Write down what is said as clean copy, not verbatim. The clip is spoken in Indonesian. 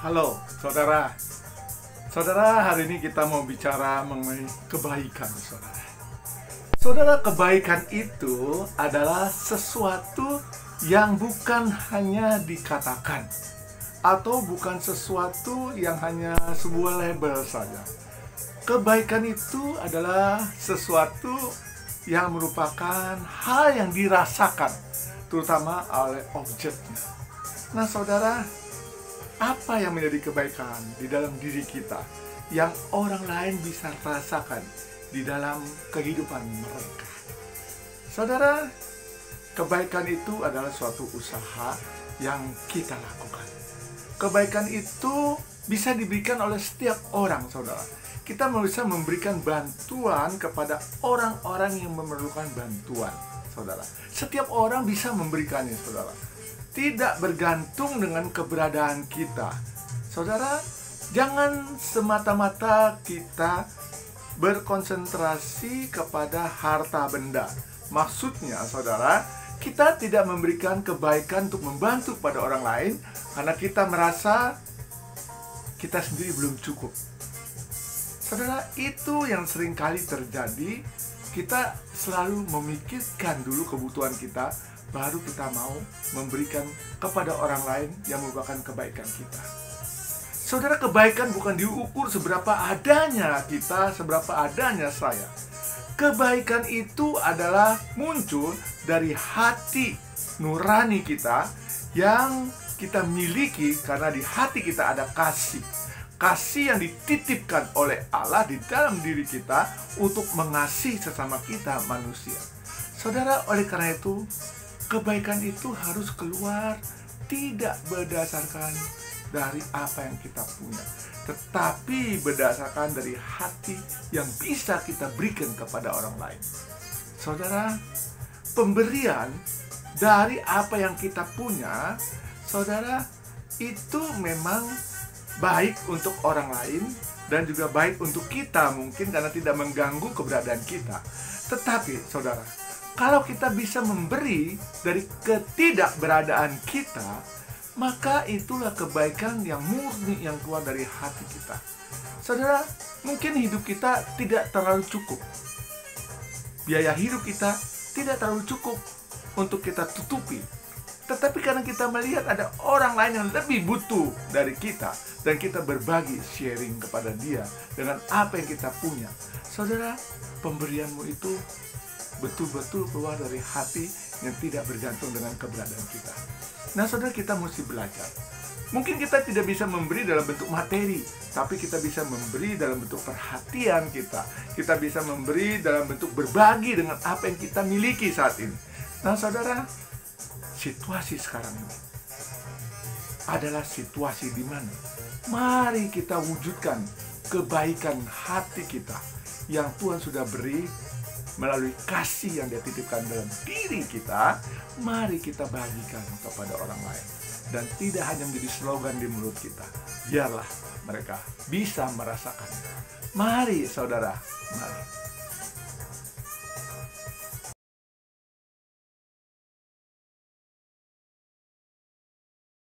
Halo, saudara. Saudara, hari ini kita mau bicara mengenai kebaikan, saudara. Saudara, kebaikan itu adalah sesuatu yang bukan hanya dikatakan atau bukan sesuatu yang hanya sebuah label saja. Kebaikan itu adalah sesuatu yang merupakan hal yang dirasakan, terutama oleh objeknya. Nah, saudara, apa yang menjadi kebaikan di dalam diri kita yang orang lain bisa rasakan di dalam kehidupan mereka? Saudara, kebaikan itu adalah suatu usaha yang kita lakukan. Kebaikan itu bisa diberikan oleh setiap orang, saudara. Kita bisa memberikan bantuan kepada orang-orang yang memerlukan bantuan, saudara. Setiap orang bisa memberikannya, saudara. Tidak bergantung dengan keberadaan kita. Saudara, jangan semata-mata kita berkonsentrasi kepada harta benda. Maksudnya, saudara, kita tidak memberikan kebaikan untuk membantu pada orang lain karena kita merasa kita sendiri belum cukup. Saudara, itu yang sering kali terjadi. Kita selalu memikirkan dulu kebutuhan kita, baru kita mau memberikan kepada orang lain yang merupakan kebaikan kita. Saudara, kebaikan bukan diukur seberapa adanya kita, seberapa adanya saya. Kebaikan itu adalah muncul dari hati nurani kita yang kita miliki karena di hati kita ada kasih. Kasih yang dititipkan oleh Allah di dalam diri kita untuk mengasihi sesama kita manusia. Saudara, oleh karena itu, kebaikan itu harus keluar tidak berdasarkan dari apa yang kita punya, tetapi berdasarkan dari hati yang bisa kita berikan kepada orang lain. Saudara, pemberian dari apa yang kita punya, saudara, itu memang baik untuk orang lain dan juga baik untuk kita mungkin karena tidak mengganggu keberadaan kita. Tetapi, saudara, kalau kita bisa memberi dari ketidakberadaan kita, maka itulah kebaikan yang murni yang keluar dari hati kita. Saudara, mungkin hidup kita tidak terlalu cukup. Biaya hidup kita tidak terlalu cukup untuk kita tutupi. Tetapi karena kita melihat ada orang lain yang lebih butuh dari kita, dan kita berbagi, sharing kepada dia dengan apa yang kita punya. Saudara, pemberianmu itu betul-betul keluar dari hati yang tidak bergantung dengan keberadaan kita. Nah, saudara, kita mesti belajar. Mungkin kita tidak bisa memberi dalam bentuk materi, tapi kita bisa memberi dalam bentuk perhatian kita. Kita bisa memberi dalam bentuk berbagi dengan apa yang kita miliki saat ini. Nah, saudara, situasi sekarang ini adalah situasi di mana mari kita wujudkan kebaikan hati kita yang Tuhan sudah beri melalui kasih yang Dia titipkan dalam diri kita. Mari kita bagikan kepada orang lain, dan tidak hanya menjadi slogan di mulut kita. Biarlah mereka bisa merasakan. Mari, saudara, mari